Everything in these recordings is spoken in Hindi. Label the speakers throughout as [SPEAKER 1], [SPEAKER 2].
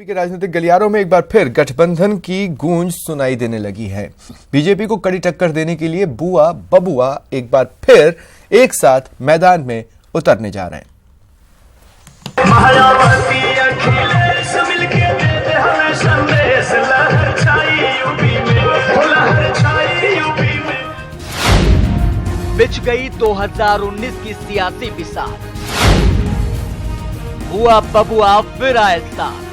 [SPEAKER 1] यूपी के राजनीतिक गलियारों में एक बार फिर गठबंधन की गूंज सुनाई देने लगी है। बीजेपी को कड़ी टक्कर देने के लिए बुआ बबुआ एक बार फिर एक साथ मैदान में उतरने जा रहे हैं।
[SPEAKER 2] बिछ गई 2019 की सियासी बिसात, बुआ बबुआ फिर आए साथ।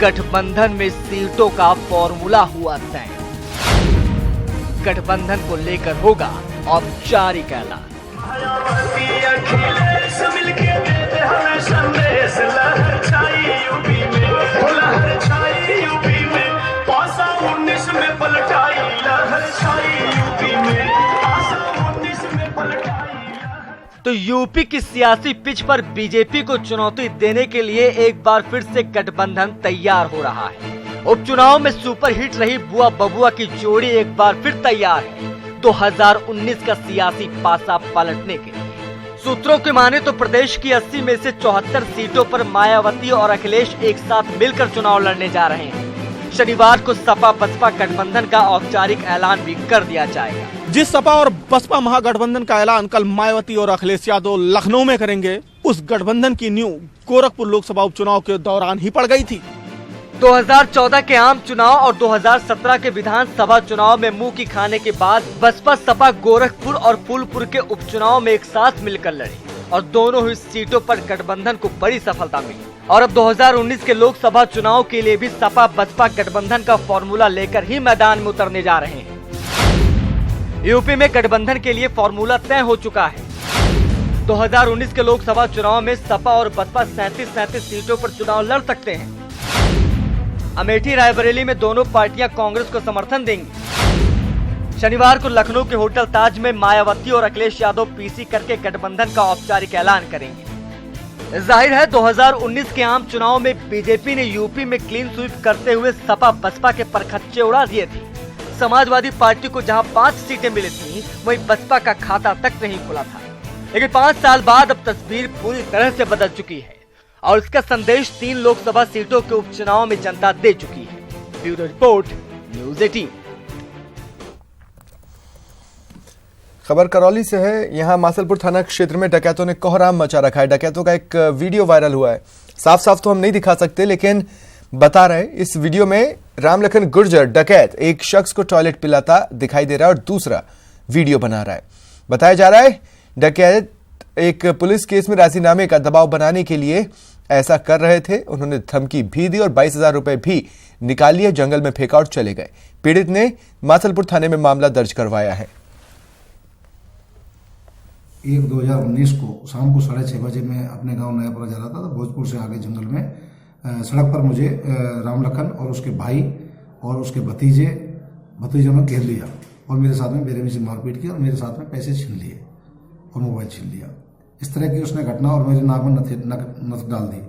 [SPEAKER 2] गठबंधन में सीटों का फॉर्मूला हुआ तय, गठबंधन को लेकर होगा औपचारिक ऐलान। तो यूपी की सियासी पिच पर बीजेपी को चुनौती देने के लिए एक बार फिर से गठबंधन तैयार हो रहा है। उपचुनाव में सुपरहिट रही बुआ बबुआ की जोड़ी एक बार फिर तैयार है 2019 का सियासी पासा पलटने के लिए। सूत्रों की माने तो प्रदेश की 80 में से 74 सीटों पर मायावती और अखिलेश एक साथ मिलकर चुनाव लड़ने जा रहे हैं। शनिवार को सपा बसपा गठबंधन का औपचारिक ऐलान भी कर दिया जाएगा।
[SPEAKER 3] जिस सपा और बसपा महागठबंधन का ऐलान कल मायावती और अखिलेश यादव लखनऊ में करेंगे, उस गठबंधन की नींव गोरखपुर लोकसभा उपचुनाव के दौरान ही पड़ गई थी।
[SPEAKER 2] 2014 के आम चुनाव और 2017 के विधानसभा चुनाव में मुंह की खाने के बाद बसपा सपा गोरखपुर और फूलपुर के उपचुनाव में एक साथ मिलकर लड़ी और दोनों ही सीटों पर गठबंधन को बड़ी सफलता मिली। और अब 2019 के लोकसभा चुनाव के लिए भी सपा बसपा गठबंधन का फॉर्मूला लेकर ही मैदान में उतरने जा रहे हैं। यूपी में गठबंधन के लिए फॉर्मूला तय हो चुका है। 2019 के लोकसभा चुनाव में सपा और बसपा 37 सीटों पर चुनाव लड़ सकते हैं। अमेठी रायबरेली में दोनों पार्टियां कांग्रेस को समर्थन देंगी। शनिवार को लखनऊ के होटल ताज में मायावती और अखिलेश यादव पीसी करके गठबंधन का औपचारिक ऐलान करेंगे। जाहिर है 2019 के आम चुनाव में बीजेपी ने यूपी में क्लीन स्वीप करते हुए सपा बसपा के परखच्चे उड़ा दिए थे। समाजवादी पार्टी को जहां 5 सीटें मिली थी, वहीं बसपा का खाता तक नहीं खुला था। लेकिन 5 साल बाद अब तस्वीर पूरी तरह से बदल चुकी है और इसका संदेश 3 लोकसभा सीटों के उपचुनाव में जनता दे चुकी है। Bureau report, news 18।
[SPEAKER 1] खबर करौली से है। यहां मासलपुर थाना क्षेत्र में डकैतों ने कोहराम मचा रखा है। डकैतों का एक वीडियो वायरल हुआ है। साफ साफ तो हम नहीं दिखा सकते, लेकिन बता रहे इस वीडियो में रामलखन गुर्जर डकैत एक शख्स को टॉयलेट पिलाता दिखाई दे रहा है और दूसरा वीडियो बना रहा है। बताया जा रहा है डकैत एक पुलिस केस में राजीनामे का दबाव बनाने के लिए ऐसा कर रहे थे। उन्होंने धमकी भी दी और 22,000 रुपए भी निकाल लिए, जंगल में फेंका और चले गए। पीड़ित ने मासलपुर थाने में मामला दर्ज करवाया है।
[SPEAKER 4] 1/2019 को शाम को 6:30 बजे मैं अपने गांव नयापुरा जा रहा था। तो भोजपुर से आगे जंगल में सड़क पर मुझे रामलखन और उसके भाई और उसके भतीजों ने घेर लिया और मेरे साथ में बेरहमी से मारपीट की और मेरे साथ में पैसे छीन लिए और मोबाइल छीन लिया। इस तरह की उसने घटना और मेरे नाक में नथ डाल दी।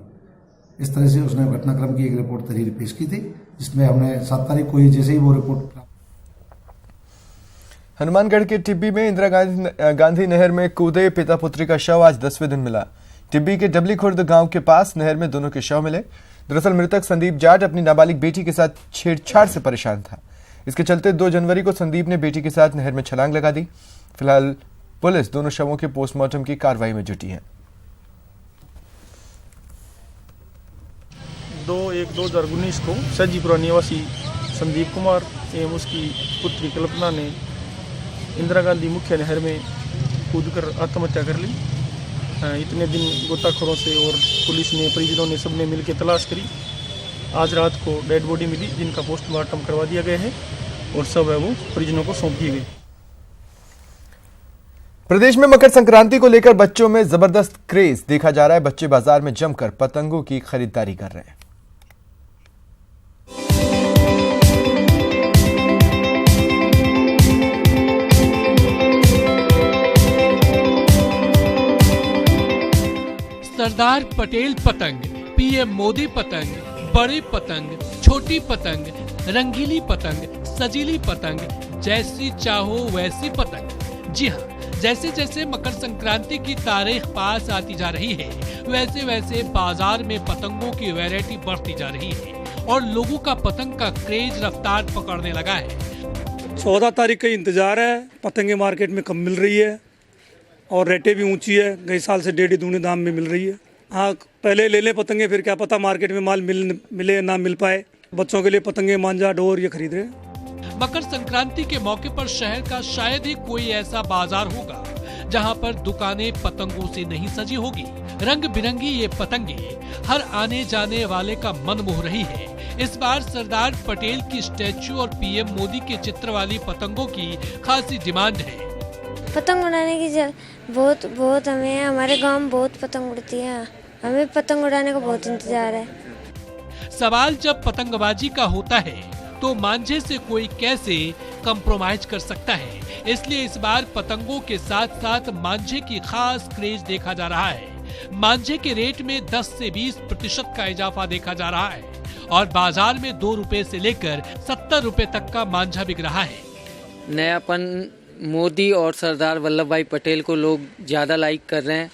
[SPEAKER 4] इस तरह से उसने घटनाक्रम की एक रिपोर्ट तहरीर पेश की थी, जिसमें हमने 7 तारीख को जैसे ही वो रिपोर्ट।
[SPEAKER 1] हनुमानगढ़ के टिब्बी में इंदिरा गांधी नहर में कूदे पिता पुत्री का शव आज 10वें दिन मिला। टिब्बी के डबली खुर्द गांव के पास नहर में दोनों के शव मिले। दरअसल मृतक संदीप जाट अपनी नाबालिग बेटी के साथ छेड़छाड़ से परेशान था। इसके चलते 2 जनवरी को संदीप ने बेटी के साथ नहर में छलांग लगा दी। फिलहाल पुलिस दोनों शवों के पोस्टमार्टम की कार्रवाई में जुटी है।
[SPEAKER 3] 2/1/2019 को सजीपुरा निवासी संदीप कुमार एवं उसकी पुत्री कल्पना ने इंदिरा गांधी मुख्य नहर में कूदकर आत्महत्या कर ली। इतने दिन गोताखोरों से और पुलिस ने, परिजनों ने, सबने मिलकर तलाश करी। आज रात को डेड बॉडी मिली, जिनका पोस्टमार्टम करवा दिया गया है और सब है वो परिजनों को सौंप दी गई।
[SPEAKER 1] प्रदेश में मकर संक्रांति को लेकर बच्चों में जबरदस्त क्रेज देखा जा रहा है। बच्चे बाजार में जमकर पतंगों की खरीदारी कर रहे हैं।
[SPEAKER 5] सरदार पटेल पतंग, पीएम मोदी पतंग, बड़े पतंग, छोटी पतंग, रंगीली पतंग, सजीली पतंग, जैसी चाहो वैसी पतंग। जी हाँ, जैसे जैसे मकर संक्रांति की तारीख पास आती जा रही है, वैसे वैसे बाजार में पतंगों की वैरायटी बढ़ती जा रही है और लोगों का पतंग का क्रेज रफ्तार पकड़ने लगा है।
[SPEAKER 6] 14 तारीख का इंतजार है। पतंगे मार्केट में कम मिल रही है और रेटें भी ऊंची है, गई साल से 1.5 दूनी दाम में मिल रही है। हाँ, पहले ले लें पतंगे, फिर क्या पता मार्केट में माल मिले ना मिल पाए। बच्चों के लिए पतंगे, मांझा, डोर ये खरीद रहे हैं।
[SPEAKER 5] मकर संक्रांति के मौके पर शहर का शायद ही कोई ऐसा बाजार होगा जहां पर दुकानें पतंगों से नहीं सजी होगी। रंग बिरंगी ये पतंगे हर आने जाने वाले का मन मोह रही है। इस बार सरदार पटेल की स्टैचू और पीएम मोदी के चित्र वाली पतंगों की खासी डिमांड है।
[SPEAKER 7] पतंग उड़ाने की बहुत हमें, हमारे गांव में बहुत पतंग उड़ती है, हमें पतंग उड़ाने का बहुत इंतजार है।
[SPEAKER 5] सवाल जब पतंगबाजी का होता है तो मांझे से कोई कैसे कंप्रोमाइज कर सकता है, इसलिए इस बार पतंगों के साथ साथ मांझे की खास क्रेज देखा जा रहा है। मांझे के रेट में 10 से 20% का इजाफा देखा जा रहा है और बाजार में 2 रुपए से लेकर 70 रुपए तक का मांझा बिक रहा है।
[SPEAKER 8] नयापन मोदी और सरदार वल्लभ भाई पटेल को लोग ज़्यादा लाइक कर रहे हैं।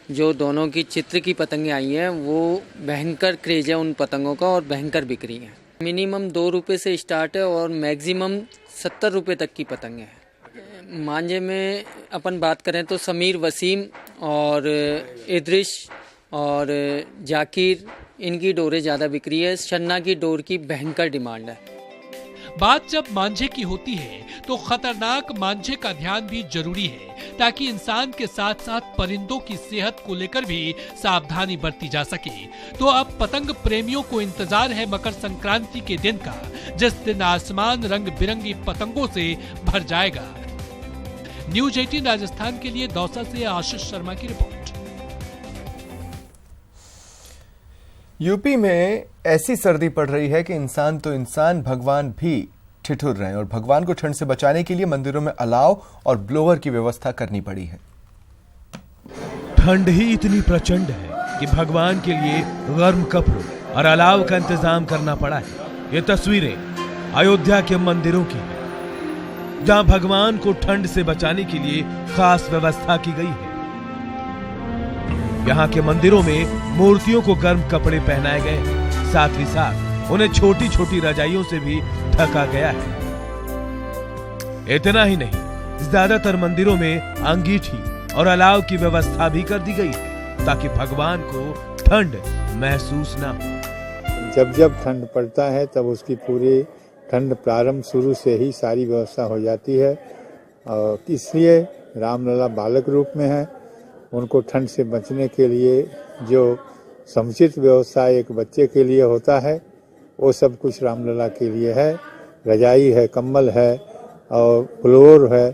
[SPEAKER 8] जो दोनों की चित्र की पतंगें आई हैं वो भयंकर क्रेज है उन पतंगों का और भयंकर बिक रही हैं। मिनिमम 2 रुपये से स्टार्ट है और मैक्सिमम 70 रुपये तक की पतंगें हैं। मांझे में अपन बात करें तो समीर, वसीम और इद्रिश और जाकिर, इनकी डोरें ज़्यादा बिक रही है। शन्ना की डोर की भयंकर डिमांड है।
[SPEAKER 5] बात जब मांझे की होती है तो खतरनाक मांझे का ध्यान भी जरूरी है ताकि इंसान के साथ साथ परिंदों की सेहत को लेकर भी सावधानी बरती जा सके। तो अब पतंग प्रेमियों को इंतजार है मकर संक्रांति के दिन का, जिस दिन आसमान रंग बिरंगी पतंगों से भर जाएगा। न्यूज 18 राजस्थान के लिए दौसा से आशीष शर्मा की रिपोर्ट।
[SPEAKER 1] यूपी में ऐसी सर्दी पड़ रही है कि इंसान तो इंसान, भगवान भी ठिठुर रहे हैं और भगवान को ठंड से बचाने के लिए मंदिरों में अलाव और ब्लोअर की व्यवस्था करनी पड़ी है।
[SPEAKER 9] ठंड ही इतनी प्रचंड है कि भगवान के लिए गर्म कपड़ों और अलाव का इंतजाम करना पड़ा है। ये तस्वीरें अयोध्या के मंदिरों की हैं, जहां भगवान को ठंड से बचाने के लिए खास व्यवस्था की गई है। यहाँ के मंदिरों में मूर्तियों को गर्म कपड़े पहनाए गए, साथ ही साथ उन्हें छोटी छोटी रजाइयों से भी ढका गया है। इतना ही नहीं, ज्यादातर मंदिरों में अंगीठी और अलाव की व्यवस्था भी कर दी गई है ताकि भगवान को ठंड महसूस ना हो।
[SPEAKER 10] जब जब ठंड पड़ता है तब उसकी पूरी ठंड प्रारंभ शुरू से ही सारी व्यवस्था हो जाती है और इसलिए रामलला बालक रूप में है। उनको ठंड से बचने के लिए जो समुचित व्यवस्था एक बच्चे के लिए होता है वो सब कुछ रामलला के लिए है। रजाई है, कंबल है और फ्लोर है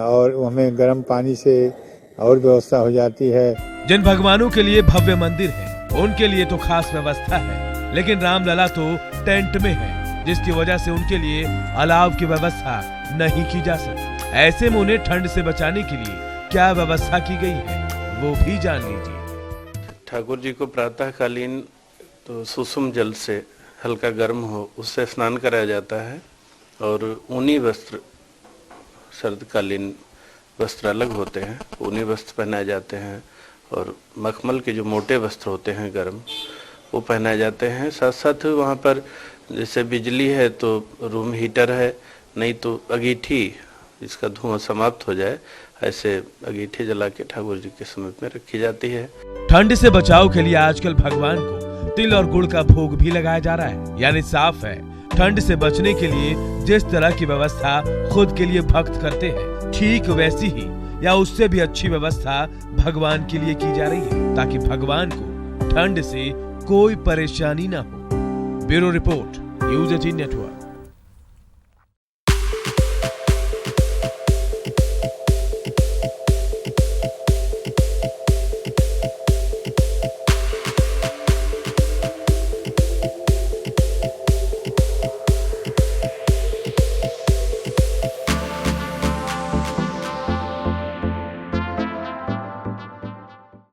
[SPEAKER 10] और हमें गर्म पानी से और व्यवस्था हो जाती है।
[SPEAKER 9] जिन भगवानों के लिए भव्य मंदिर है उनके लिए तो खास व्यवस्था है, लेकिन रामलला तो टेंट में है, जिसकी वजह से उनके लिए अलाव की व्यवस्था नहीं की जा सकती। ऐसे में उन्हें ठंड से बचाने के लिए क्या व्यवस्था की गई है वो भी जान लीजिए।
[SPEAKER 11] ठाकुर जी को प्रातःकालीन तो सुसुम जल से हल्का गर्म हो उससे स्नान कराया जाता है और ऊनी वस्त्र, सर्दकालीन वस्त्र अलग होते हैं, ऊनी वस्त्र पहनाए जाते हैं और मखमल के जो मोटे वस्त्र होते हैं गर्म वो पहनाए जाते हैं। साथ साथ वहाँ पर जैसे बिजली है तो रूम हीटर है, नहीं तो अंगीठी जिसका धुआं समाप्त हो जाए ऐसे अंगीठी जला के ठाकुर जी के समीप में रखी जाती है।
[SPEAKER 9] ठंड से बचाव के लिए आजकल भगवान को तिल और गुड़ का भोग भी लगाया जा रहा है, यानी साफ है ठंड से बचने के लिए जिस तरह की व्यवस्था खुद के लिए भक्त करते हैं ठीक वैसी ही या उससे भी अच्छी व्यवस्था भगवान के लिए की जा रही है ताकि भगवान को ठंड से कोई परेशानी ना हो। Bureau report, news 18 network.